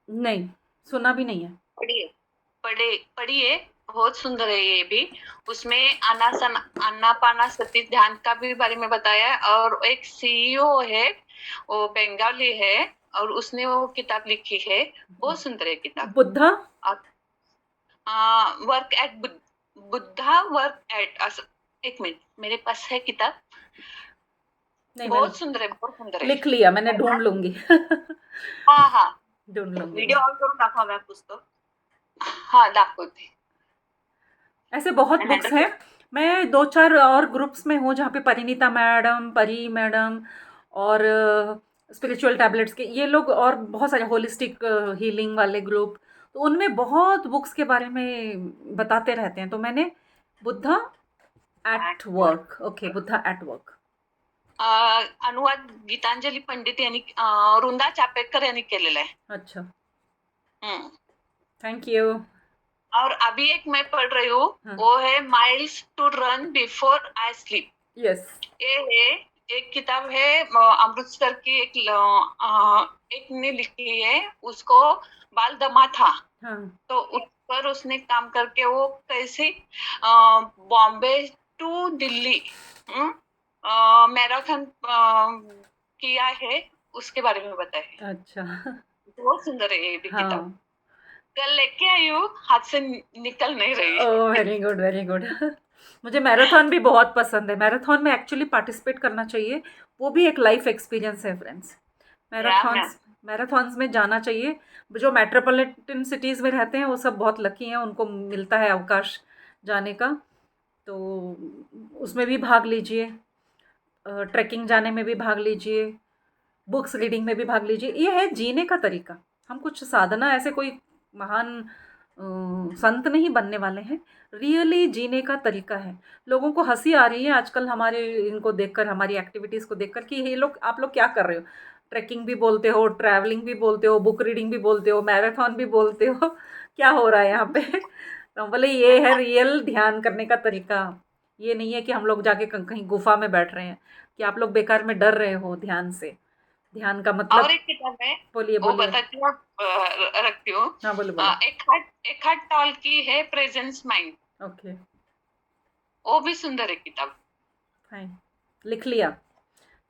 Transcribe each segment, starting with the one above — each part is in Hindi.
नहीं, सुना भी नहीं है। पढ़िए, पढ़िए, बहुत सुंदर है ये भी। उसमें आनासन आनापानासती ध्यान का भी बारे में बताया है, और एक सीईओ है, वो बंगाली है, और उसने वो किताब लिखी है। बहुत सुंदर है किताब। Buddha? Work at Buddha work at, एक मिनट, मेरे पास है किताब। नहीं, मैंने बहुत सुंदर है, बहुत सुंदर लिख लिया, मैंने है। ढूंढ लूंगी। हाँ हाँ, ढूंढ लूंगी व्हिडिओ मैं। ऑन करून दाखवा मैं पुस्तक. हाँ, दाखवते. ऐसे बहुत मैं बुक्स हैंडल हैं। कर. मैं 2-4 और ग्रुप्स में हूँ जहाँ पे परिणीता मैडम, परी मैडम और स्पिरिचुअल टैबलेट्स के ये लोग, और बहुत सारे होलिस्टिक हीलिंग वाले ग्रुप, तो उनमें बहुत बुक्स के बारे में बताते रहते हैं। तो मैंने Buddha at work, okay, Buddha at work. अनुवाद गीतांजली पंडित यांनी, वृंदा चापेकर यांनी केलेला आहे. अच्छा, हम्म. Thank you. और अभी एक मैं पढ़ रही हूँ, हाँ। वो है miles to run before I sleep. Yes. ये है, एक किताब है, अमृतसर की एक ने लिखी है, उसको बाल दमा था. हाँ। तो उस पर उसने काम करके वो कैसे बॉम्बे टू दिल्ली मैराथन किया है, उसके बारे में बताया है. अच्छा। बहुत सुंदर है ये भी किताब. हाँ। कल लेके आई हूँ, हाथ से निकल नहीं ओह, रही. Very good, very good. मुझे मैराथन भी बहुत पसंद है। मैराथन में एक्चुअली पार्टिसिपेट करना चाहिए। वो भी एक लाइफ एक्सपीरियंस है फ्रेंड्स। या मैम. मैराथन्स में जाना चाहिए। जो मेट्रोपॉलिटन सिटीज़ में रहते हैं वो सब बहुत लकी हैं, उनको मिलता है अवकाश जाने का। तो उसमें भी भाग लीजिए, ट्रैकिंग जाने में भी भाग लीजिए, बुक्स रीडिंग में भी भाग लीजिए। ये है जीने का तरीका। हम कुछ साधना, ऐसे कोई महान संत नहीं बनने वाले हैं। रियली जीने का तरीका है। लोगों को हंसी आ रही है आजकल हमारे इनको देखकर, हमारी एक्टिविटीज़ को देखकर, कि ये लोग, आप लोग क्या कर रहे हो? ट्रैकिंग भी बोलते हो, ट्रैवलिंग भी बोलते हो, बुक रीडिंग भी बोलते हो, मैराथन भी बोलते हो। क्या हो रहा है यहाँ पे? तो हम बोले ये है रियल ध्यान करने का तरीका। ये नहीं है कि हम लोग जाके कहीं गुफा में बैठ रहे हैं, कि आप लोग बेकार में डर रहे हो ध्यान से। ध्यान का और मतलब। एक किताब है, बोलिए, वो बोलिए। बताती हूँ, रखती हूँ. हाँ, बोलो, बोलो। एक हार्ट टॉल की है, प्रेजेंस माइंड. ओके, वो भी सुंदर है किताब. फाइन, लिख लिया,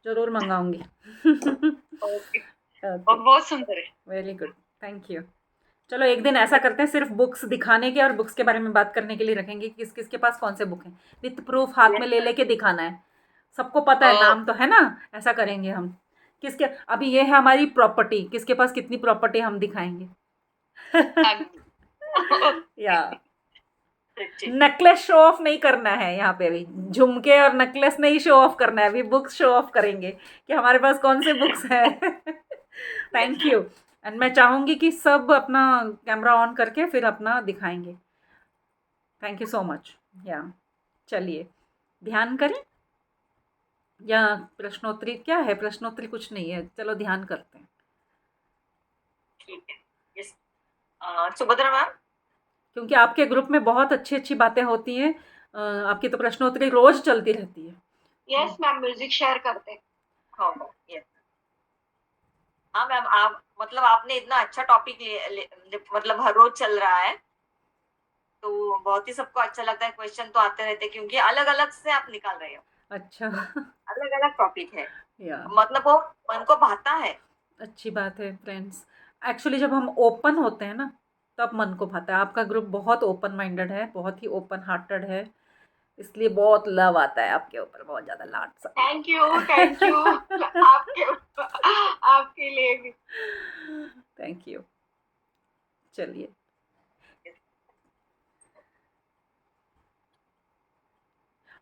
ज़रूर मँगाऊँगी। ओके. ओके, और बहुत सुंदर है. Very good, thank you. चलो एक दिन ऐसा करते हैं, सिर्फ़ बुक्स दिखाने के और बुक्स के बारे में बात करने के लिए रखेंगे कि किस-किस के पास कौन से बुक हैं। विथ प्रूफ हाथ में यस मैम. ले-लेके दिखाना है। सबको पता है, नाम तो है ना? ऐसा करेंगे हम। किसके, अभी ये है हमारी प्रॉपर्टी, किसके पास कितनी प्रॉपर्टी हम दिखाएँगे। ओके. या ठीक. नेकलेस शो ऑफ नहीं करना है यहाँ पे अभी। झुमके और नेकलेस नहीं शो ऑफ करना है, अभी बुक्स शो ऑफ करेंगे कि हमारे पास कौन से बुक्स हैं। Yes thank ma'am. You. And मैं चाहूँगी कि सब अपना कैमरा ऑन करके फिर अपना दिखाएंगे। Thank you so much. या चलिए, ध्यान करें या प्रश्नोत्तरी? क्या है प्रश्नोत्तरी? कुछ नहीं है, चलो ध्यान करते हैं। ठीक है. यस. सुभद्रा मैम. क्योंकि आपके ग्रुप में बहुत अच्छी अच्छी बातें होती हैं। आपकी तो प्रश्नोत्तरी रोज चलती रहती है। यस मैम, म्यूजिक शेयर करते हैं. हाँ मैम. यस. हाँ मैम, आप मतलब आपने इतना अच्छा टॉपिक मतलब हर रोज चल रहा है, तो बहुत ही सबको अच्छा लगता है. क्वेश्चन तो आते रहते हैं, क्योंकि अलग अलग से आप निकाल रहे हो. अच्छा। अलग अलग टॉपिक है, या मतलब वो मन को भाता है. अच्छी बात है फ्रेंड्स। एक्चुअली जब हम ओपन होते हैं ना, तब मन को भाता है। आपका ग्रुप बहुत ओपन माइंडेड है, बहुत ही ओपन हार्टेड है, इसलिए बहुत लव आता है आपके ऊपर, बहुत ज़्यादा लाड सा। Thank you, thank you. आपके आपके लिए भी. Thank you. चलिए,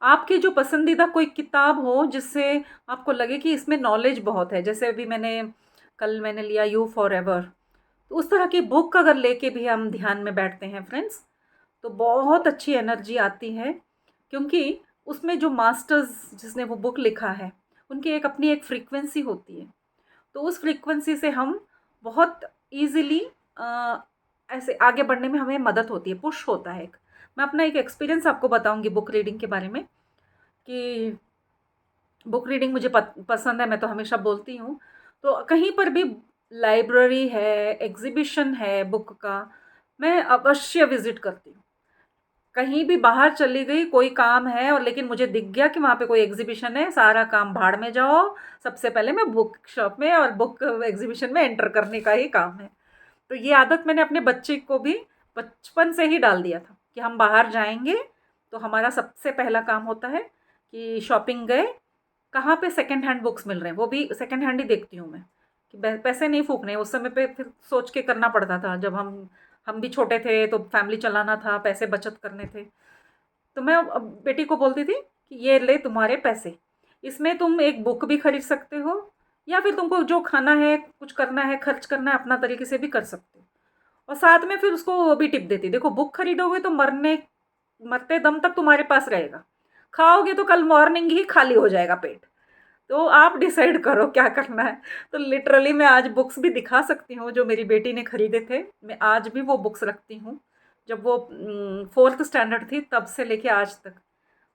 आपकी जो पसंदीदा कोई किताब हो जिससे आपको लगे कि इसमें नॉलेज बहुत है, जैसे अभी कल मैंने लिया यू फॉर एवर। तो उस तरह की बुक अगर लेके भी हम ध्यान में बैठते हैं फ्रेंड्स, तो बहुत अच्छी एनर्जी आती है। क्योंकि उसमें जो मास्टर्स जिसने वो बुक लिखा है, उनकी एक अपनी एक फ्रीक्वेंसी होती है। तो उस फ्रीक्वेंसी से हम बहुत ईज़िली ऐसे आगे बढ़ने में हमें मदद होती है, पुश होता है एक। मैं अपना एक एक्सपीरियंस आपको बताऊँगी बुक रीडिंग के बारे में, कि बुक रीडिंग मुझे पसंद है, मैं तो हमेशा बोलती हूँ। तो कहीं पर भी लाइब्रेरी है, एग्ज़िबिशन है बुक का, मैं अवश्य विज़िट करती हूँ। कहीं भी बाहर चली गई, कोई काम है और लेकिन मुझे दिख गया कि वहाँ पे कोई एग्ज़िबिशन है, सारा काम भाड़ में जाओ, सबसे पहले मैं बुक शॉप में और बुक एग्ज़िबिशन में एंटर करने का ही काम है। तो ये आदत मैंने अपने बच्चे को भी बचपन से ही डाल दिया था कि हम बाहर जाएँगे, तो हमारा सबसे पहला काम होता है कि शॉपिंग गए, कहाँ पे सेकंड हैंड बुक्स मिल रहे हैं, वो भी सेकंड हैंड ही देखती हूँ मैं, कि पैसे नहीं फूकने। उस समय पे फिर सोच के करना पड़ता था, जब हम भी छोटे थे तो फैमिली चलाना था, पैसे बचत करने थे। तो मैं अब बेटी को बोलती थी कि ये ले तुम्हारे पैसे, इसमें तुम एक बुक भी खरीद सकते हो, या फिर तुमको जो खाना है, कुछ करना है, खर्च करना है, अपना तरीके से भी कर सकते हो। और साथ में फिर उसको वो भी टिप देती, देखो बुक खरीदोगे तो मरते दम तक तुम्हारे पास रहेगा, खाओगे तो कल मॉर्निंग ही खाली हो जाएगा पेट। तो आप डिसाइड करो क्या करना है। तो लिटरली मैं आज बुक्स भी दिखा सकती हूँ जो मेरी बेटी ने खरीदे थे, मैं आज भी वो बुक्स रखती हूँ। जब वो 4th स्टैंडर्ड थी तब से लेके आज तक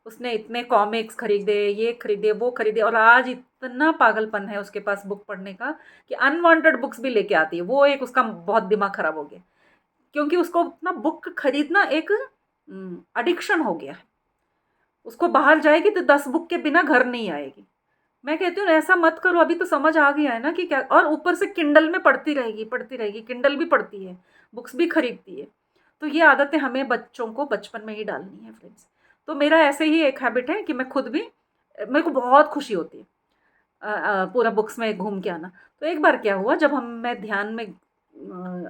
उसने इतने कॉमिक्स खरीदे, ये खरीदे, वो खरीदे, और आज इतना पागलपन है उसके पास बुक पढ़ने का कि अनवांटेड बुक्स भी लेके आती है। वो एक उसका बहुत दिमाग खराब हो गया, क्योंकि उसको ना बुक खरीदना एक एडिक्शन हो गया है। उसको बाहर जाएगी तो 10 बुक के बिना घर नहीं आएगी। मैं कहती हूँ ऐसा मत करो, अभी तो समझ आ गया है ना कि क्या, और ऊपर से किंडल में पढ़ती रहेगी, किंडल भी पढ़ती है, बुक्स भी खरीदती है। तो ये आदतें हमें बच्चों को बचपन में ही डालनी है फ्रेंड्स। तो मेरा ऐसे ही एक हैबिट है कि मैं खुद भी, मेरे को बहुत खुशी होती है पूरा बुक्स में घूम के आना। तो एक बार क्या हुआ, जब मैं ध्यान में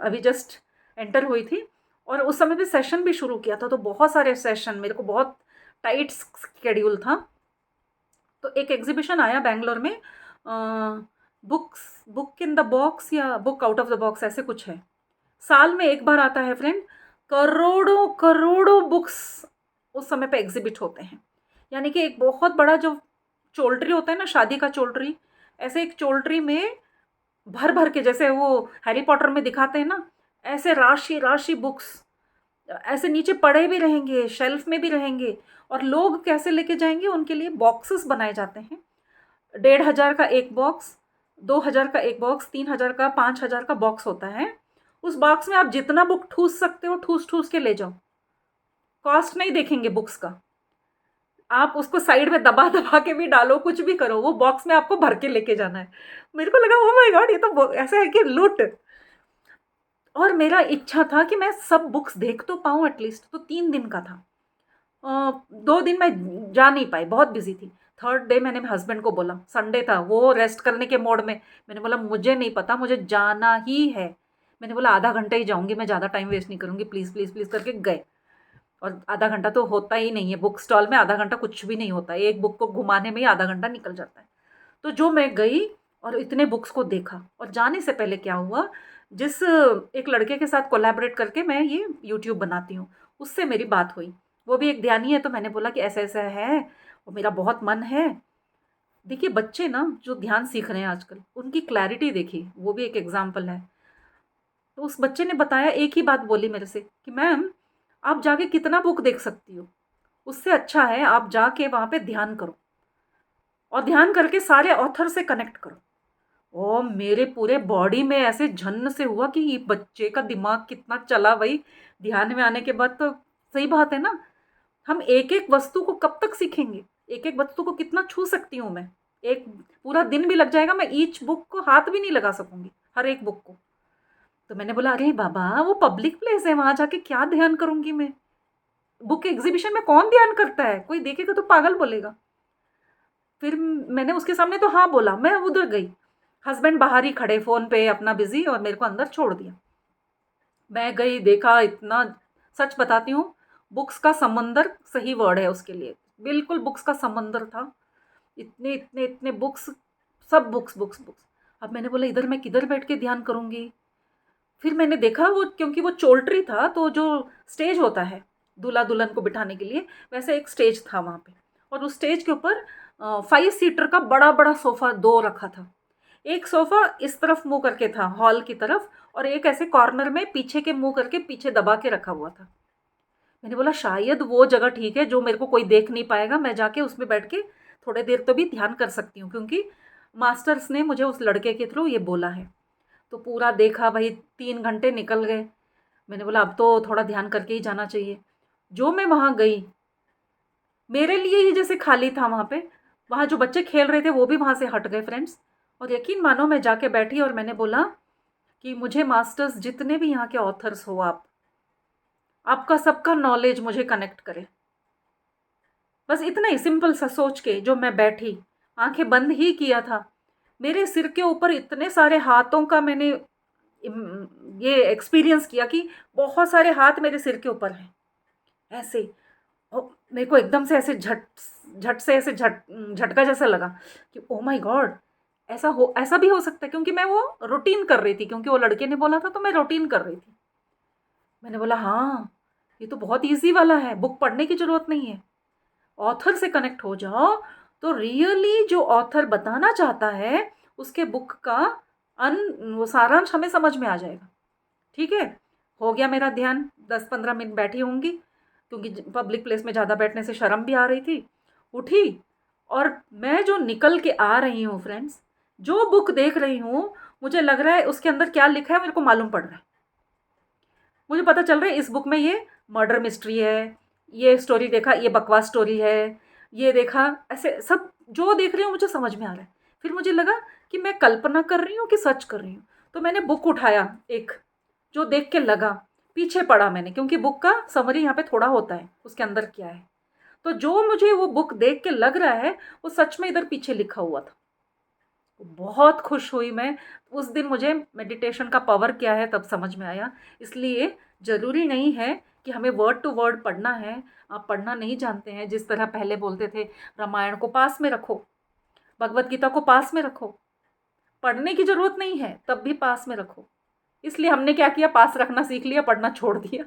अभी जस्ट एंटर हुई थी, और उस समय पे सेशन भी शुरू किया था, तो बहुत सारे सेशन, मेरे को बहुत टाइट स्केड्यूल था। तो एक एग्जीबिशन आया बैंगलोर में, बुक इन द बॉक्स या book out of the box ऐसे कुछ है। साल में एक बार आता है फ्रेंड, करोड़ों करोड़ों बुक्स उस समय पे एग्जिबिट होते हैं। यानी कि एक बहुत बड़ा जो चोल्ट्री होता है ना, शादी का चोल्ट्री, ऐसे एक चोल्ट्री में भर भर के, जैसे वो हैरी पॉटर में दिखाते हैं ना, ऐसे राशि राशि बुक्स ऐसे नीचे पड़े भी रहेंगे, शेल्फ में भी रहेंगे। और लोग कैसे लेके जाएंगे, उनके लिए बॉक्सेस बनाए जाते हैं। 1,500 का एक बॉक्स, 2,000 का एक बॉक्स, 3,000 का, 5,000 का बॉक्स होता है। उस बॉक्स में आप जितना बुक ठूस सकते हो ठूस ठूस के ले जाओ, कॉस्ट नहीं देखेंगे बुक्स का। आप उसको साइड में दबा दबा के भी डालो, कुछ भी करो, वो बॉक्स में आपको भर के लेके जाना है। मेरे को लगा ओ माय गॉड, ये तो ऐसा है कि लूट। और मेरा इच्छा था कि मैं सब बुक्स देख तो पाऊँ एटलीस्ट। तो 3 दिन का था। 2 दिन मैं जा नहीं पाई, बहुत बिजी थी। थर्ड डे मैंने हस्बैंड को बोला, संडे था, वो रेस्ट करने के मोड में, मैंने बोला मुझे नहीं पता, मुझे जाना ही है। मैंने बोला आधा घंटा ही जाऊंगी मैं, ज़्यादा टाइम वेस्ट नहीं करूंगी, प्लीज़ प्लीज़ प्लीज़ करके गए। और आधा घंटा तो होता ही नहीं है बुक स्टॉल में, आधा घंटा कुछ भी नहीं होता है, एक बुक को घुमाने में ही आधा घंटा निकल जाता है। तो जो मैं गई और इतने बुक्स को देखा, और जाने से पहले क्या हुआ, जिस एक लड़के के साथ कोलैबोरेट करके मैं ये यूट्यूब बनाती हूँ, उससे मेरी बात हुई। वो भी एक ध्यानी है, तो मैंने बोला कि ऐसा ऐसा है और मेरा बहुत मन है। देखिए बच्चे ना जो ध्यान सीख रहे हैं आजकल, उनकी क्लैरिटी देखिए, वो भी एक एग्जाम्पल है। तो उस बच्चे ने बताया, एक ही बात बोली मेरे से कि मैम आप जाके कितना बुक देख सकती हो, उससे अच्छा है आप जाके वहाँ पे ध्यान करो, और ध्यान करके सारे ऑथर से कनेक्ट करो। ओ मेरे पूरे बॉडी में ऐसे झन्न से हुआ कि ये बच्चे का दिमाग कितना चला भाई, ध्यान में आने के बाद तो। सही बात है ना, हम एक एक वस्तु को कब तक सीखेंगे, एक एक वस्तु को कितना छू सकती हूँ मैं, एक पूरा दिन भी लग जाएगा, मैं ईच बुक को हाथ भी नहीं लगा सकूंगी, हर एक बुक को। तो मैंने बोला अरे बाबा वो पब्लिक प्लेस है, वहां जाके क्या ध्यान करूंगी मैं, बुक एग्जीबिशन में कौन ध्यान करता है, कोई देखेगा तो पागल बोलेगा। फिर मैंने उसके सामने तो हाँ बोला, मैं उधर गई, हस्बैंड बाहर ही खड़े फ़ोन पे अपना बिज़ी, और मेरे को अंदर छोड़ दिया। मैं गई, देखा, इतना, सच बताती हूँ, बुक्स का समंदर सही वर्ड है उसके लिए, बिल्कुल बुक्स का समंदर था। इतने इतने इतने बुक्स, सब बुक्स बुक्स बुक्स। अब मैंने बोला इधर मैं किधर बैठ के ध्यान करूँगी। फिर मैंने देखा वो, क्योंकि वो चोल्ट्री था, तो जो स्टेज होता है दूल्हा दुल्हन को बिठाने के लिए, वैसे एक स्टेज था वहाँ पे। और उस स्टेज के ऊपर 5 सीटर का बड़ा बड़ा सोफ़ा 2 रखा था। एक सोफ़ा इस तरफ मुंह करके था हॉल की तरफ, और एक ऐसे कॉर्नर में पीछे के मुंह करके पीछे दबा के रखा हुआ था। मैंने बोला शायद वो जगह ठीक है जो मेरे को कोई देख नहीं पाएगा, मैं जाके उसमें बैठ के थोड़े देर तो भी ध्यान कर सकती हूँ, क्योंकि मास्टर्स ने मुझे उस लड़के के थ्रू ये बोला है। तो पूरा देखा भाई, 3 घंटे निकल गए। मैंने बोला अब तो थोड़ा ध्यान करके ही जाना चाहिए। जो मैं वहाँ गई, मेरे लिए ही जैसे खाली था वहाँ पे, वहाँ जो बच्चे खेल रहे थे वो भी वहाँ से हट गए फ्रेंड्स। और यकीन मानो, मैं जाके बैठी और मैंने बोला कि मुझे मास्टर्स, जितने भी यहाँ के ऑथर्स हो आप, आपका सबका नॉलेज मुझे कनेक्ट करे। बस इतना ही सिंपल सा सोच के जो मैं बैठी, आंखें बंद ही किया था, मेरे सिर के ऊपर इतने सारे हाथों का मैंने ये एक्सपीरियंस किया कि बहुत सारे हाथ मेरे सिर के ऊपर हैं ऐसे। और मेरे को एकदम से ऐसे झट झट से ऐसे झटका जैसा लगा कि ओ माय गॉड, ऐसा भी हो सकता है। क्योंकि मैं वो रूटीन कर रही थी, क्योंकि वो लड़के ने बोला था तो मैं रूटीन कर रही थी। मैंने बोला हाँ, ये तो बहुत ईजी वाला है, बुक पढ़ने की ज़रूरत नहीं है। ऑथर से कनेक्ट हो जाओ तो रियली जो ऑथर बताना चाहता है उसके बुक का अन वो सारांश हमें समझ में आ जाएगा। ठीक है, हो गया मेरा ध्यान। 10-15 मिनट बैठी होंगी, क्योंकि पब्लिक प्लेस में ज़्यादा बैठने से शर्म भी आ रही थी। उठी और मैं जो निकल के आ रही हूँ फ्रेंड्स, जो बुक देख रही हूँ, मुझे लग रहा है उसके अंदर क्या लिखा है मेरे को मालूम पड़ रहा है। मुझे पता चल रहा है इस बुक में ये मर्डर मिस्ट्री है, ये स्टोरी देखा ये बकवास स्टोरी है, ये देखा, ऐसे सब जो देख रही हूँ मुझे समझ में आ रहा है। फिर मुझे लगा कि मैं कल्पना कर रही हूँ कि सच कर रही हूँ। तो मैंने बुक उठाया एक, जो देख के लगा, पीछे पढ़ा मैंने, क्योंकि बुक का समरी यहाँ पे थोड़ा होता है उसके अंदर क्या है। तो जो मुझे वो बुक देख के लग रहा है वो सच में इधर पीछे लिखा हुआ था। बहुत खुश हुई मैं उस दिन। मुझे मेडिटेशन का पावर क्या है तब समझ में आया। इसलिए ज़रूरी नहीं है कि हमें वर्ड टू वर्ड पढ़ना है। आप पढ़ना नहीं जानते हैं, जिस तरह पहले बोलते थे रामायण को पास में रखो, भगवत गीता को पास में रखो, पढ़ने की ज़रूरत नहीं है तब भी पास में रखो। इसलिए हमने क्या किया, पास रखना सीख लिया, पढ़ना छोड़ दिया।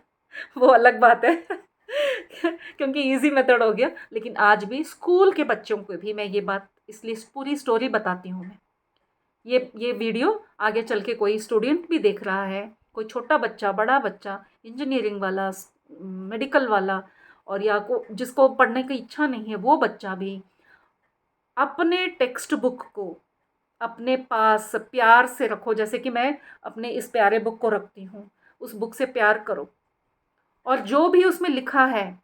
वो अलग बात है। क्योंकि इजी मेथड हो गया। लेकिन आज भी स्कूल के बच्चों को भी मैं ये बात, इसलिए पूरी स्टोरी बताती हूँ मैं। ये वीडियो आगे चल के कोई स्टूडेंट भी देख रहा है, कोई छोटा बच्चा, बड़ा बच्चा, इंजीनियरिंग वाला, मेडिकल वाला, और या जिसको पढ़ने की इच्छा नहीं है वो बच्चा भी अपने टेक्स्ट बुक को अपने पास प्यार से रखो। जैसे कि मैं अपने इस प्यारे बुक को रखती हूँ, उस बुक से प्यार करो। और जो भी उसमें लिखा है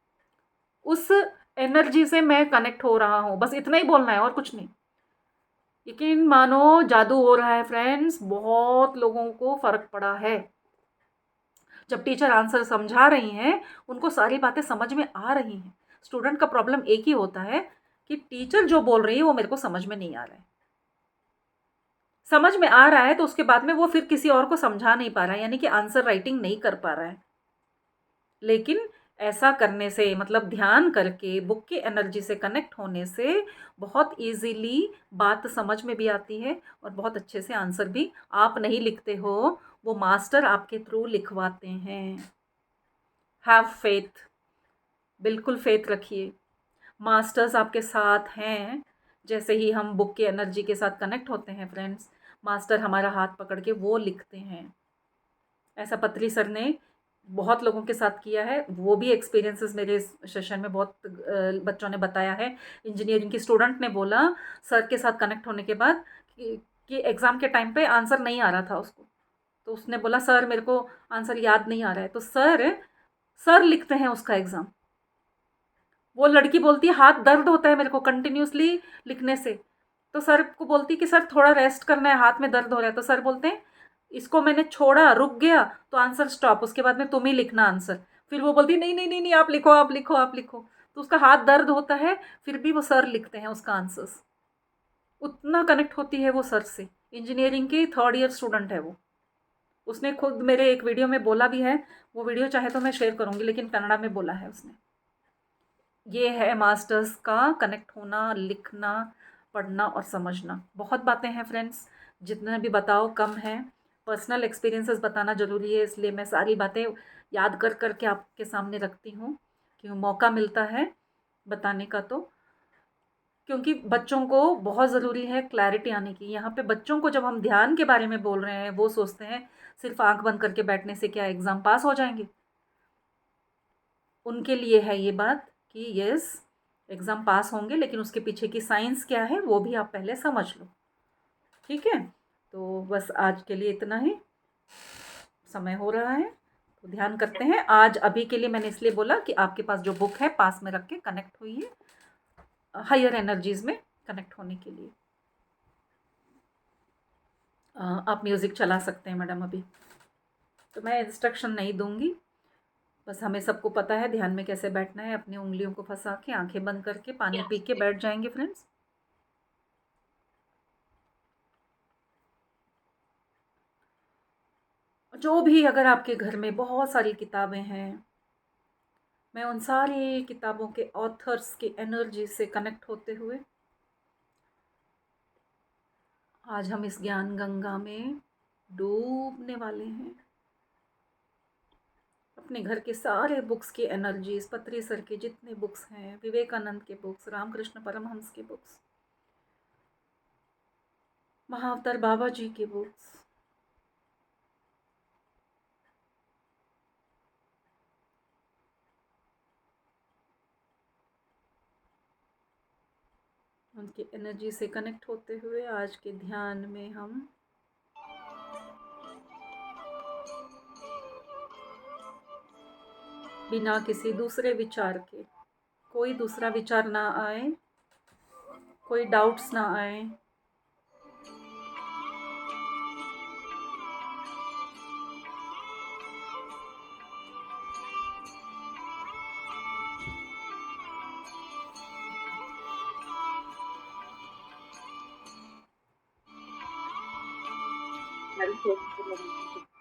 उस एनर्जी से मैं कनेक्ट हो रहा हूँ, बस इतना ही बोलना है और कुछ नहीं। यकीन मानो जादू हो रहा है फ्रेंड्स, बहुत लोगों को फ़र्क पड़ा है। जब टीचर आंसर समझा रही हैं उनको सारी बातें समझ में आ रही हैं। स्टूडेंट का प्रॉब्लम एक ही होता है कि टीचर जो बोल रही है वो मेरे को समझ में नहीं आ रहा है। समझ में आ रहा है तो उसके बाद में वो फिर किसी और को समझा नहीं पा रहा है, यानी कि आंसर राइटिंग नहीं कर पा रहा है। लेकिन ऐसा करने से, मतलब ध्यान करके बुक की एनर्जी से कनेक्ट होने से बहुत ईज़िली बात समझ में भी आती है और बहुत अच्छे से आंसर भी आप नहीं लिखते हो, वो मास्टर आपके थ्रू लिखवाते हैं। हैव फेथ, बिल्कुल फेथ रखिए, मास्टर्स आपके साथ हैं। जैसे ही हम बुक की एनर्जी के साथ कनेक्ट होते हैं फ्रेंड्स, मास्टर हमारा हाथ पकड़ के वो लिखते हैं। ऐसा पत्री सर ने बहुत लोगों के साथ किया है, वो भी एक्सपीरियंसेस मेरे इस सेशन में बहुत बच्चों ने बताया है। इंजीनियरिंग की स्टूडेंट ने बोला सर के साथ कनेक्ट होने के बाद कि एग्ज़ाम के टाइम पे आंसर नहीं आ रहा था उसको, तो उसने बोला सर मेरे को आंसर याद नहीं आ रहा है, तो सर लिखते हैं उसका एग्ज़ाम। वो लड़की बोलती है हाथ दर्द होता है मेरे को कंटिन्यूसली लिखने से, तो सर को बोलती कि सर थोड़ा रेस्ट करना है, हाथ में दर्द हो रहा है। तो सर बोलते हैं इसको मैंने छोड़ा, रुक गया तो आंसर स्टॉप, उसके बाद में तुम ही लिखना आंसर। फिर वो बोलती नहीं नहीं नहीं नहीं, आप लिखो आप लिखो आप लिखो। तो उसका हाथ दर्द होता है, फिर भी वो सर लिखते हैं उसका आंसर्स। उतना कनेक्ट होती है वो सर से। इंजीनियरिंग की 3rd ईयर स्टूडेंट है वो। उसने खुद मेरे एक वीडियो में बोला भी है, वो वीडियो चाहे तो मैं शेयर करूँगी, लेकिन कन्नड़ा में बोला है उसने। ये है मास्टर्स का कनेक्ट होना, लिखना, पढ़ना और समझना। बहुत बातें हैं फ्रेंड्स, जितने भी बताओ कम है। पर्सनल एक्सपीरियंसेस बताना ज़रूरी है, इसलिए मैं सारी बातें याद कर कर के आपके सामने रखती हूँ कि मौका मिलता है बताने का। तो क्योंकि बच्चों को बहुत ज़रूरी है क्लैरिटी आने की। यहाँ पे बच्चों को जब हम ध्यान के बारे में बोल रहे हैं, वो सोचते हैं सिर्फ आंख बंद करके बैठने से क्या एग्ज़ाम पास हो जाएंगे। उनके लिए है ये बात कि यस, एग्ज़ाम पास होंगे, लेकिन उसके पीछे की साइंस क्या है वो भी आप पहले समझ लो। ठीक है, तो बस आज के लिए इतना ही, समय हो रहा है तो ध्यान करते हैं। आज अभी के लिए मैंने इसलिए बोला कि आपके पास जो बुक है पास में रख के कनेक्ट होइए हायर एनर्जीज में कनेक्ट होने के लिए। आप म्यूज़िक चला सकते हैं मैडम अभी, तो मैं इंस्ट्रक्शन नहीं दूंगी, बस हमें सबको पता है ध्यान में कैसे बैठना है। अपनी उंगलियों को फंसा के आंखें बंद करके पानी पी के बैठ जाएंगे फ्रेंड्स। जो भी अगर आपके घर में बहुत सारी किताबें हैं, मैं उन सारी किताबों के ऑथर्स की एनर्जी से कनेक्ट होते हुए आज हम इस ज्ञान गंगा में डूबने वाले हैं। अपने घर के सारे बुक्स की एनर्जीज, पत्री सर के जितने बुक्स हैं, विवेकानंद के बुक्स, रामकृष्ण परमहंस के बुक्स, महाअवतार बाबा जी के बुक्स, उनकी एनर्जी से कनेक्ट होते हुए आज के ध्यान में हम बिना किसी दूसरे विचार के, कोई दूसरा विचार ना आए, कोई डाउट्स ना आए, मेडिटेशन